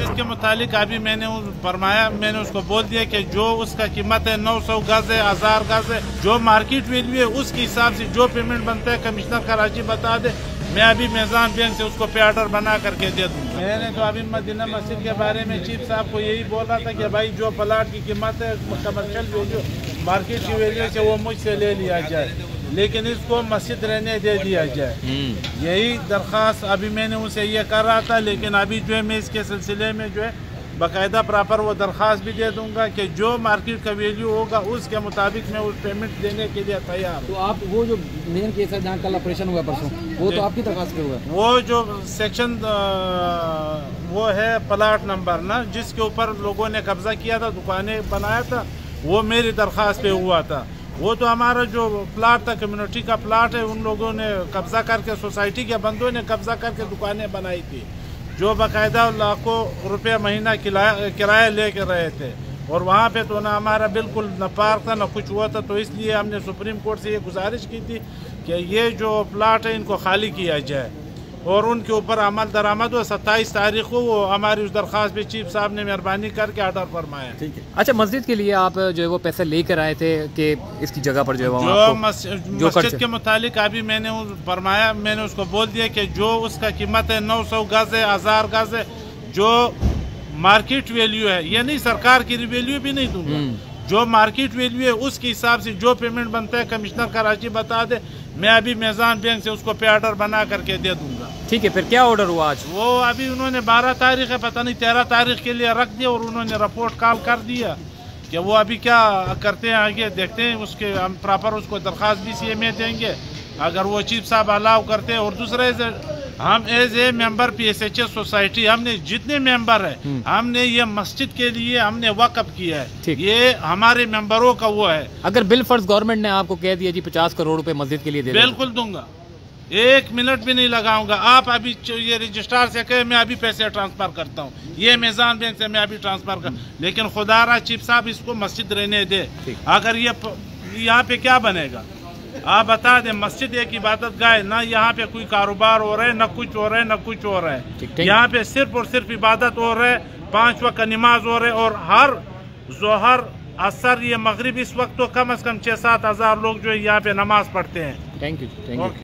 इसके मुतालिक अभी मैंने फरमाया, मैंने उसको बोल दिया कि जो उसका कीमत है 900 गज है, 1000 गज है, जो मार्केट वैल्यू है उसके हिसाब से जो पेमेंट बनता है कमिश्नर कराची बता दे, मैं अभी मेज़ान बैंक से उसको पे ऑर्डर बना करके दे दूँगा। मैंने तो अभी मदीना मस्जिद के बारे में चीफ साहब को यही बोला था कि भाई जो प्लाट की कीमत है कमर्शियल वैल्यू मार्केट की वैल्यू से वो मुझसे ले लिया जाए, लेकिन इसको मस्जिद रहने दे दिया जाए। यही दरख्वास्त अभी मैंने उनसे ये कर रहा था, लेकिन अभी जो है मैं इसके सिलसिले में जो है बाकायदा प्रॉपर वो दरख्वास्त भी दे दूंगा कि जो मार्केट का वैल्यू होगा उसके मुताबिक मैं उस पेमेंट देने के लिए तैयार हूँ। तो आप वो जो मेन केस है जहाँ कल ऑपरेशन हुआ परसों, वो तो आपकी दरख्वास्त पे हुआ? वो जो सेक्शन वो है प्लाट नंबर ना, जिसके ऊपर लोगों ने कब्जा किया था, दुकानें बनाया था, वो मेरी दरख्वास्त पे हुआ था। वो तो हमारा जो प्लाट था कम्युनिटी का प्लाट है, उन लोगों ने कब्जा करके, सोसाइटी के बंदों ने कब्जा करके दुकानें बनाई थी, जो बाकायदा लाखों रुपया महीना किराया ले के रहे थे, और वहाँ पे तो ना हमारा बिल्कुल न पार्क था न कुछ हुआ था। तो इसलिए हमने सुप्रीम कोर्ट से ये गुजारिश की थी कि ये जो प्लाट है इनको खाली किया जाए और उनके ऊपर अमल दरामद हो। 27 तारीख को वो हमारी उस दरख्वास्त पे चीफ साहब ने मेहरबानी करके ऑर्डर फरमाया। ठीक है। अच्छा, मस्जिद के लिए आप जो है वो पैसे लेकर आए थे कि इसकी जगह पर जो है जो मस्जिद के मुतालिक अभी मैंने फरमाया, मैंने उसको बोल दिया कि जो उसका कीमत है 900 गज है, 1000 गज है, जो मार्केट वैल्यू है, ये नहीं सरकार की वैल्यू भी नहीं दूंगा, जो मार्केट वैल्यू है उसके हिसाब से जो पेमेंट बनता है कमिश्नर कराची बता दे, मैं अभी मेज़ान बैंक से उसको पे ऑर्डर बना करके दे दूंगा। ठीक है, फिर क्या ऑर्डर हुआ आज? वो अभी उन्होंने 12 तारीख है, पता नहीं 13 तारीख के लिए रख दिया, और उन्होंने रिपोर्ट कॉल कर दिया कि वो अभी क्या करते हैं आगे देखते हैं। उसके हम प्रॉपर उसको दरख्वास्त भी सी में देंगे अगर वो चीफ साहब अलाउ करते हैं। और दूसरे हम as a member PSHS society, हमने जितने मेंबर है हमने ये मस्जिद के लिए हमने वक़्फ़ किया है, ये हमारे मेंबरों का वो है। अगर बिल फर्ज गवर्नमेंट ने आपको कह दिया जी 50 करोड़ रुपए मस्जिद के लिए दे, बिल्कुल दूंगा, 1 मिनट भी नहीं लगाऊंगा। आप अभी ये रजिस्ट्रार से कहे मैं अभी पैसे ट्रांसफर करता हूँ, ये मेज़ान बैंक से मैं अभी ट्रांसफर कर, लेकिन खुदारा चीफ साहब इसको मस्जिद रहने दे। अगर ये यहाँ पे क्या बनेगा आप बता दें, मस्जिद एक इबादत गाह, ना यहाँ पे कोई कारोबार हो रहा है, ना कुछ हो रहा है, ना कुछ हो रहा है। यहाँ पे सिर्फ और सिर्फ इबादत हो रहा है, 5 वक्त का नमाज हो रहा है, और हर जोहर असर ये मगरिब इस वक्त तो कम से कम 6-7 हज़ार लोग जो है यहाँ पे नमाज पढ़ते हैं। Thank you.